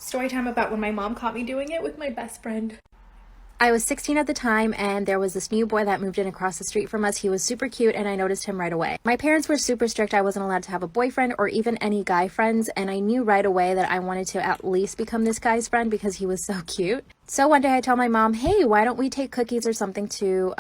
story time about when my mom caught me doing it with my best friend. I was 16 at the time, and there was this new boy that moved in across the street from us. He was super cute, and I noticed him right away. My parents were super strict. I wasn't allowed to have a boyfriend or even any guy friends, and I knew right away that I wanted to at least become this guy's friend because he was so cute. So one day I told my mom, hey, why don't we take cookies or something to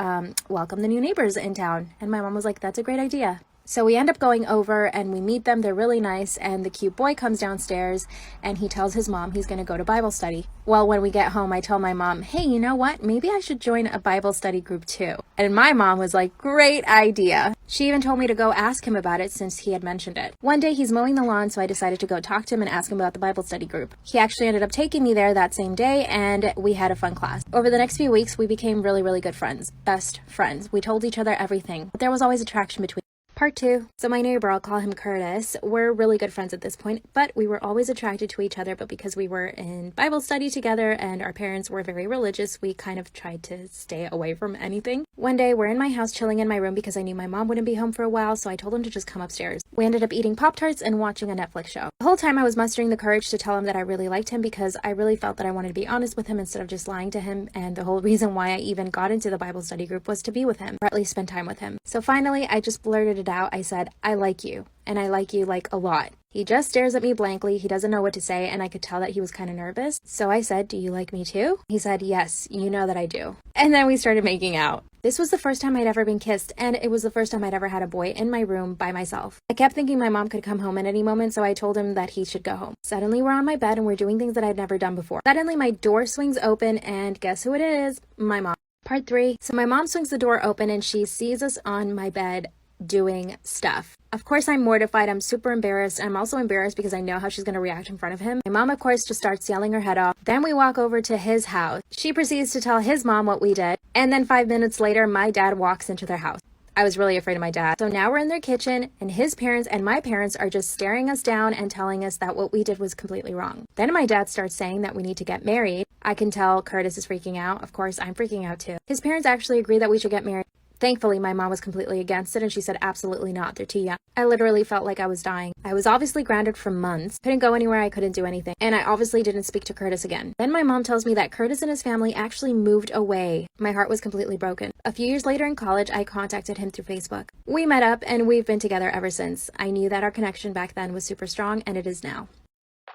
welcome the new neighbors in town? And my mom was like, that's a great idea. So we end up going over and we meet them. They're really nice. And the cute boy comes downstairs and he tells his mom he's going to go to Bible study. Well, when we get home, I tell my mom, hey, you know what? Maybe I should join a Bible study group too. And my mom was like, great idea. She even told me to go ask him about it since he had mentioned it. One day he's mowing the lawn, so I decided to go talk to him and ask him about the Bible study group. He actually ended up taking me there that same day and we had a fun class. Over the next few weeks, we became really, really good friends. Best friends. We told each other everything, but there was always attraction between. Part 2. So my neighbor, I'll call him Curtis, we're really good friends at this point, but we were always attracted to each other, but because we were in Bible study together and our parents were very religious, we kind of tried to stay away from anything. One day, we're in my house chilling in my room because I knew my mom wouldn't be home for a while, so I told him to just come upstairs. We ended up eating Pop-Tarts and watching a Netflix show. The whole time I was mustering the courage to tell him that I really liked him because I really felt that I wanted to be honest with him instead of just lying to him, and the whole reason why I even got into the Bible study group was to be with him, or at least spend time with him. So finally, I just blurted it out. I said, I like you, and I like you like a lot. He just stares at me blankly. He doesn't know what to say, and I could tell that he was kind of nervous. So I said, do you like me too? He said, yes, you know that I do. And then we started making out. This was the first time I'd ever been kissed, and it was the first time I'd ever had a boy in my room by myself. I kept thinking my mom could come home at any moment, so I told him that he should go home. Suddenly, we're on my bed, and we're doing things that I'd never done before. Suddenly, my door swings open, and guess who it is? My mom. Part 3. So my mom swings the door open, and she sees us on my bed doing stuff. Of course, I'm mortified. I'm super embarrassed. I'm also embarrassed because I know how she's going to react in front of him. My mom, of course, just starts yelling her head off. Then we walk over to his house. She proceeds to tell his mom what we did. And then 5 minutes later, my dad walks into their house. I was really afraid of my dad. So now we're in their kitchen, and his parents and my parents are just staring us down and telling us that what we did was completely wrong. Then my dad starts saying that we need to get married. I can tell Curtis is freaking out. Of course, I'm freaking out too. His parents actually agree that we should get married. Thankfully, my mom was completely against it, and she said absolutely not, they're too young. I literally felt like I was dying. I was obviously grounded for months, couldn't go anywhere, I couldn't do anything, and I obviously didn't speak to Curtis again. Then my mom tells me that Curtis and his family actually moved away. My heart was completely broken. A few years later in college, I contacted him through Facebook. We met up, and we've been together ever since. I knew that our connection back then was super strong, and it is now.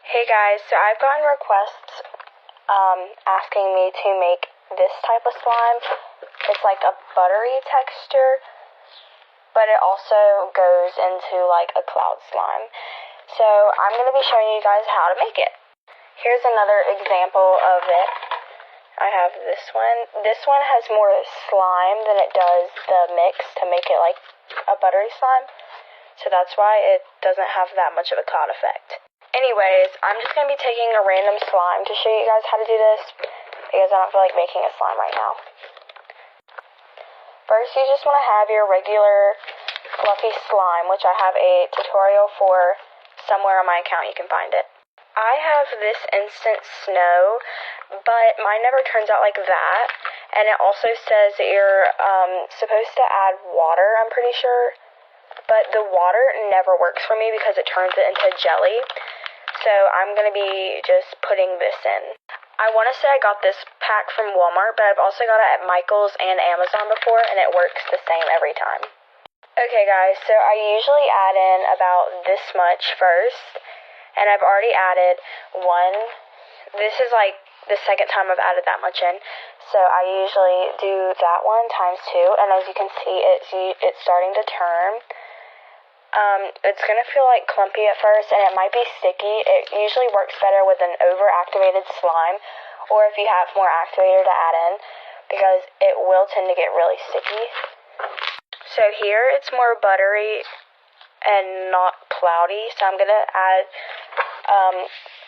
Hey guys, so I've gotten requests asking me to make this type of slime. It's like a buttery texture, but it also goes into like a cloud slime. So I'm going to be showing you guys how to make it. Here's another example of it. I have this one. This one has more slime than it does the mix to make it like a buttery slime. So that's why it doesn't have that much of a cloud effect. Anyways, I'm just going to be taking a random slime to show you guys how to do this because I don't feel like making a slime right now. First, you just want to have your regular fluffy slime, which I have a tutorial for somewhere on my account. You can find it. I have this instant snow, but mine never turns out like that. And it also says that you're supposed to add water, I'm pretty sure. But the water never works for me because it turns it into jelly. So I'm going to be just putting this in. I want to say I got this pack from Walmart, but I've also got it at Michael's and Amazon before, and it works the same every time. Okay guys, so I usually add in about this much first, and I've already added one. This is like the second time I've added that much in, so I usually do that one times 2, and as you can see, it's starting to turn. It's going to feel like clumpy at first, and it might be sticky. It usually works better with an over-activated slime, or if you have more activator to add in, because it will tend to get really sticky. So here, it's more buttery and not cloudy, so I'm going to add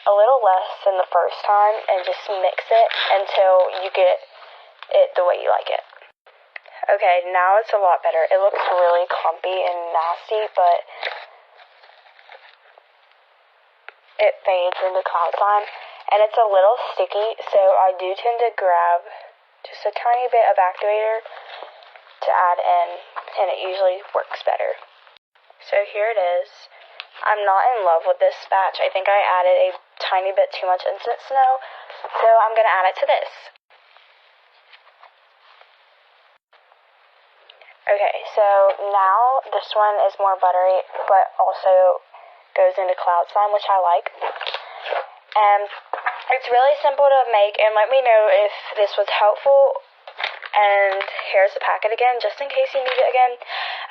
a little less than the first time, and just mix it until you get it the way you like it. Okay, now it's a lot better. It looks really clumpy and nasty, but it fades into cloud slime. And it's a little sticky, so I do tend to grab just a tiny bit of activator to add in, and it usually works better. So here it is. I'm not in love with this batch. I think I added a tiny bit too much instant snow, so I'm going to add it to this. Okay, so now this one is more buttery, but also goes into cloud slime, which I like. And it's really simple to make, and let me know if this was helpful. And here's the packet again, just in case you need it again.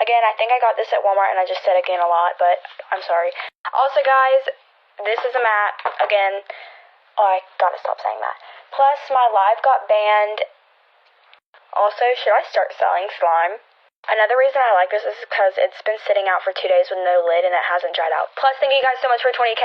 Again, I think I got this at Walmart, and I just said again a lot, but I'm sorry. Also, guys, this is a mat. Again, oh, I gotta stop saying that. Plus, my live got banned. Also, should I start selling slime? Another reason I like this is because it's been sitting out for 2 days with no lid, and it hasn't dried out. Plus, thank you guys so much for 20K.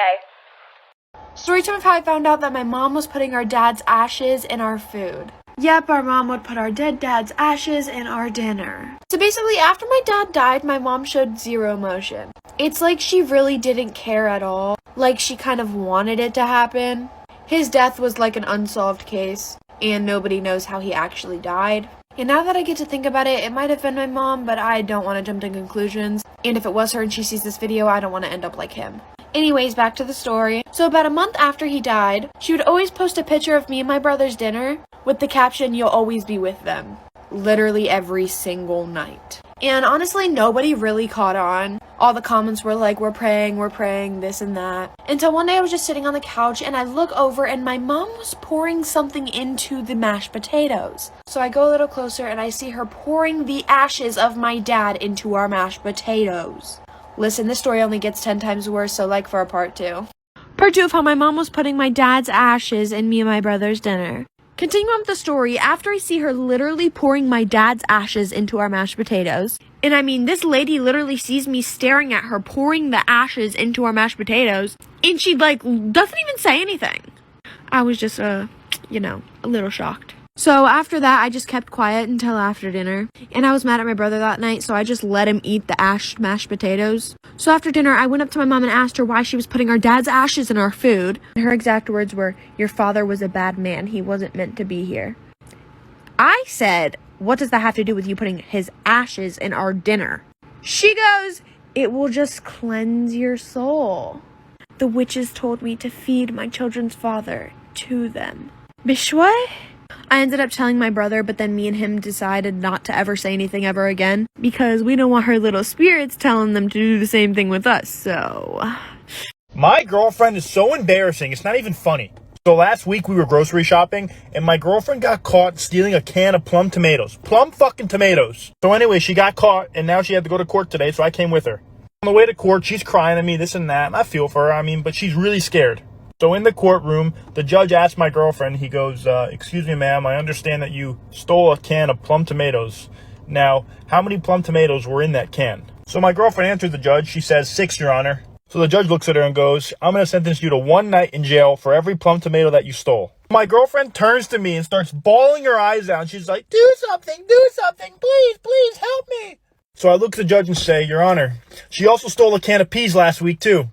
Storytime of how I found out that my mom was putting our dad's ashes in our food. Yep, our mom would put our dead dad's ashes in our dinner. So basically, after my dad died, my mom showed zero emotion. It's like she really didn't care at all. Like she kind of wanted it to happen. His death was like an unsolved case, and nobody knows how he actually died. And now that I get to think about it, it might have been my mom, but I don't want to jump to conclusions. And if it was her and she sees this video, I don't want to end up like him. Anyways, back to the story. So about a month after he died, she would always post a picture of me and my brother's dinner with the caption, "You'll always be with them." Literally every single night. And honestly, nobody really caught on. All the comments were like, we're praying, this and that. Until one day I was just sitting on the couch and I look over and my mom was pouring something into the mashed potatoes. So I go a little closer and I see her pouring the ashes of my dad into our mashed potatoes. Listen, this story only gets 10 times worse, so like for a part 2. Part 2 of how my mom was putting my dad's ashes in me and my brother's dinner. Continuing on with the story, after I see her literally pouring my dad's ashes into our mashed potatoes, and I mean, this lady literally sees me staring at her pouring the ashes into our mashed potatoes, and she like doesn't even say anything. I was just, a little shocked. So after that, I just kept quiet until after dinner, and I was mad at my brother that night, so I just let him eat the mashed potatoes. So after dinner, I went up to my mom and asked her why she was putting our dad's ashes in our food. And her exact words were, "Your father was a bad man. He wasn't meant to be here." I said, "What does that have to do with you putting his ashes in our dinner?" She goes, "It will just cleanse your soul. The witches told me to feed my children's father to them." Bishwe? I ended up telling my brother, but then me and him decided not to ever say anything ever again because we don't want her little spirits telling them to do the same thing with us, so... My girlfriend is so embarrassing, it's not even funny. So last week we were grocery shopping, and my girlfriend got caught stealing a can of plum tomatoes. Plum fucking tomatoes. So anyway, she got caught, and now she had to go to court today, so I came with her. On the way to court, she's crying at me, this and that, and I feel for her, but she's really scared. So in the courtroom, the judge asked my girlfriend, he goes, "Excuse me, ma'am, I understand that you stole a can of plum tomatoes. Now, how many plum tomatoes were in that can?" So my girlfriend answered the judge. She says, "6, Your Honor." So the judge looks at her and goes, "I'm going to sentence you to 1 night in jail for every plum tomato that you stole." My girlfriend turns to me and starts bawling her eyes out. She's like, do something, please help me." So I look at the judge and say, "Your Honor, she also stole a can of peas last week too."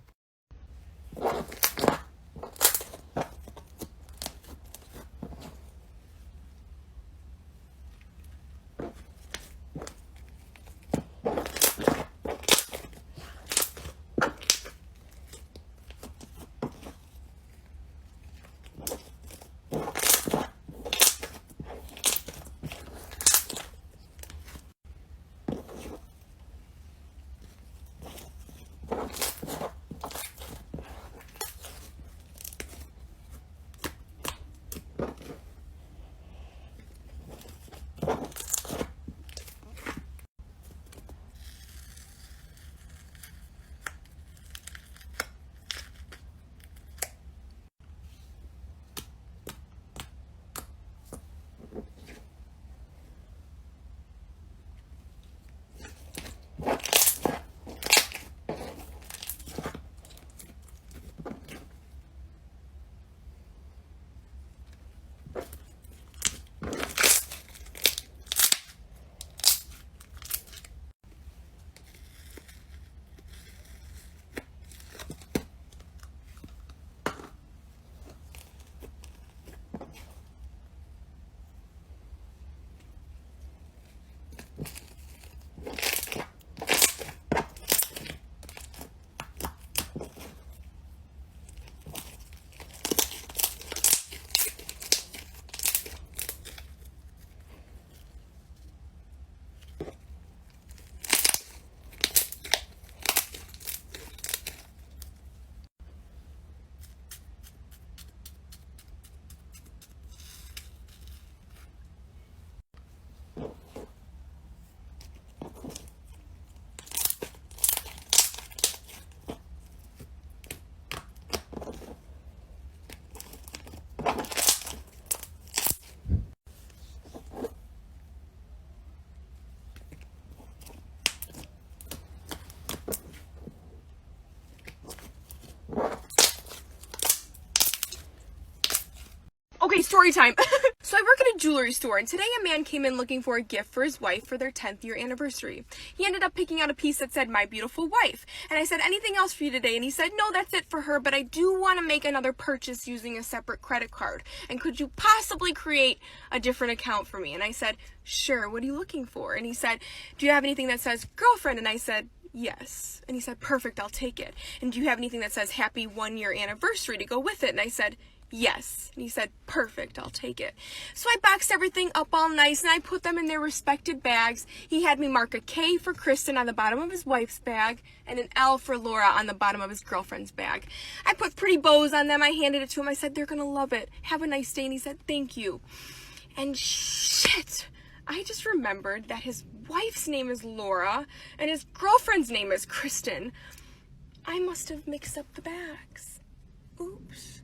Okay, story time. So I work at a jewelry store, and today a man came in looking for a gift for his wife for their 10th year anniversary. He ended up picking out a piece that said, "My beautiful wife." And I said, "Anything else for you today?" And he said, "No, that's it for her, but I do want to make another purchase using a separate credit card. And could you possibly create a different account for me?" And I said, "Sure, what are you looking for?" And he said, "Do you have anything that says girlfriend?" And I said, "Yes." And he said, "Perfect, I'll take it. And do you have anything that says happy 1 year anniversary to go with it?" And I said, "Yes." And he said, "Perfect, I'll take it." So I boxed everything up all nice and I put them in their respective bags. He had me mark a K for Kristen on the bottom of his wife's bag and an L for Laura on the bottom of his girlfriend's bag. I put pretty bows on them. I handed it to him. I said, "They're gonna love it. Have a nice day." And he said, "Thank you." And shit, I just remembered that his wife's name is Laura and his girlfriend's name is Kristen. I must have mixed up the bags. Oops.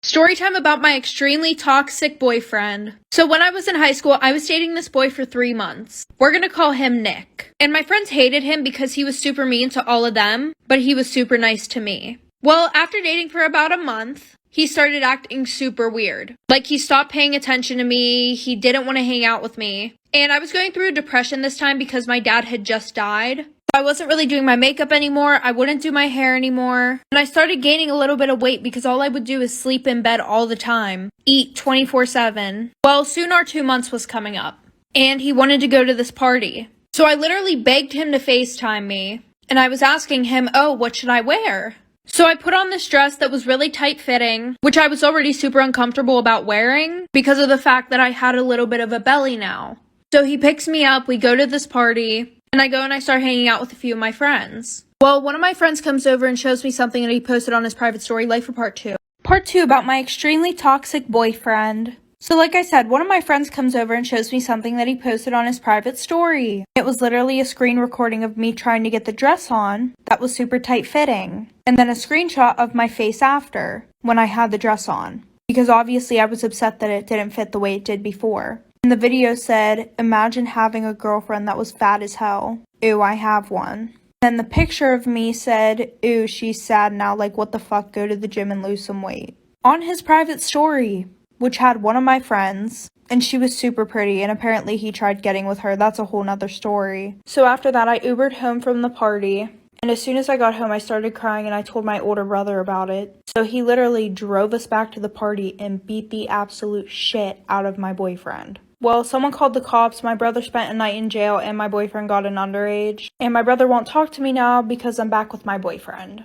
Story time about my extremely toxic boyfriend. So when I was in high school, I was dating this boy for 3 months. We're gonna call him Nick. And my friends hated him because he was super mean to all of them, but he was super nice to me. Well, after dating for about a month, he started acting super weird. Like, he stopped paying attention to me, he didn't want to hang out with me. And I was going through a depression this time because my dad had just died. I wasn't really doing my makeup anymore, I wouldn't do my hair anymore, and I started gaining a little bit of weight because all I would do is sleep in bed all the time, eat 24/7. Well, soon our 2 months was coming up, and he wanted to go to this party. So I literally begged him to FaceTime me, and I was asking him, "Oh, what should I wear?" So I put on this dress that was really tight-fitting, which I was already super uncomfortable about wearing because of the fact that I had a little bit of a belly now. So he picks me up, we go to this party, and I go and I start hanging out with a few of my friends. Well, one of my friends comes over and shows me something that he posted on his private story, Life for Part 2. Part 2 about my extremely toxic boyfriend. So like I said, one of my friends comes over and shows me something that he posted on his private story. It was literally a screen recording of me trying to get the dress on that was super tight fitting. And then a screenshot of my face after when I had the dress on. Because obviously I was upset that it didn't fit the way it did before. And the video said, "Imagine having a girlfriend that was fat as hell. Ew, I have one." Then the picture of me said, "Ew, she's sad now, like what the fuck, go to the gym and lose some weight." On his private story, which had one of my friends, and she was super pretty, and apparently he tried getting with her. That's a whole nother story. So after that, I Ubered home from the party, and as soon as I got home, I started crying and I told my older brother about it. So he literally drove us back to the party and beat the absolute shit out of my boyfriend. Well, someone called the cops, my brother spent a night in jail, and my boyfriend got an underage. And my brother won't talk to me now because I'm back with my boyfriend.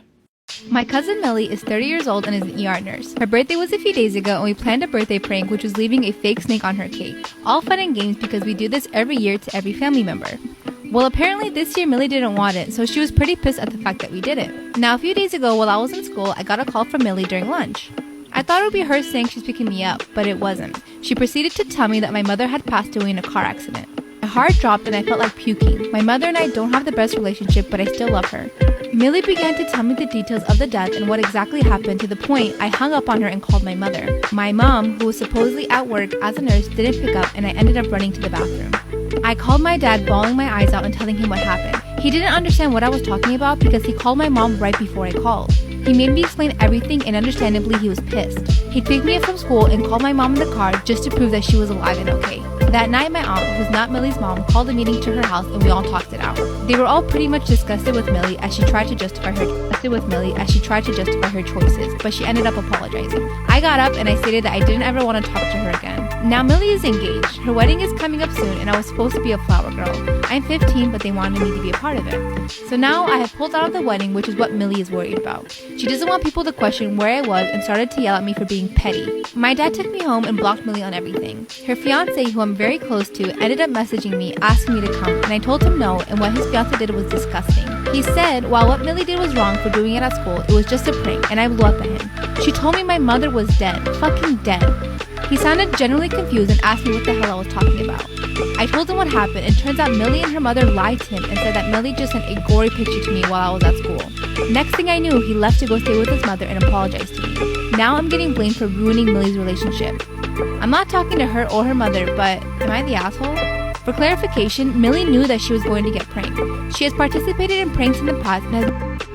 My cousin Millie is 30 years old and is an ER nurse. Her birthday was a few days ago and we planned a birthday prank, which was leaving a fake snake on her cake. All fun and games because we do this every year to every family member. Well, apparently this year Millie didn't want it, so she was pretty pissed at the fact that we did it. Now, a few days ago while I was in school, I got a call from Millie during lunch. I thought it would be her saying she's picking me up, but it wasn't. She proceeded to tell me that my mother had passed away in a car accident. My heart dropped and I felt like puking. My mother and I don't have the best relationship, but I still love her. Millie began to tell me the details of the death and what exactly happened, to the point I hung up on her and called my mother. My mom, who was supposedly at work as a nurse, didn't pick up and I ended up running to the bathroom. I called my dad, bawling my eyes out and telling him what happened. He didn't understand what I was talking about because he called my mom right before I called. He made me explain everything and understandably he was pissed. He picked me up from school and called my mom in the car just to prove that she was alive and okay. That night my aunt, who's not Millie's mom, called a meeting to her house and we all talked it out. They were all pretty much disgusted with Millie as she tried to justify her choices, but she ended up apologizing. I got up and I stated that I didn't ever want to talk to her again. Now Millie is engaged. Her wedding is coming up soon and I was supposed to be a flower girl. I'm 15, but they wanted me to be a part of it. So now I have pulled out of the wedding, which is what Millie is worried about. She doesn't want people to question where I was and started to yell at me for being petty. My dad took me home and blocked Millie on everything. Her fiance, who I'm very close to, ended up messaging me asking me to come, and I told him no, and what his fiance did was disgusting. He said while what Millie did was wrong for doing it at school, it was just a prank, and I blew up at him. She told me my mother was dead, fucking dead. He sounded genuinely confused and asked me what the hell I was talking about. I told him what happened, and turns out Millie and her mother lied to him and said that Millie just sent a gory picture to me while I was at school. Next thing I knew, he left to go stay with his mother and apologized to me. Now I'm getting blamed for ruining Millie's relationship. I'm not talking to her or her mother, but am I the asshole? For clarification, Millie knew that she was going to get pranked. She has participated in pranks in the past and has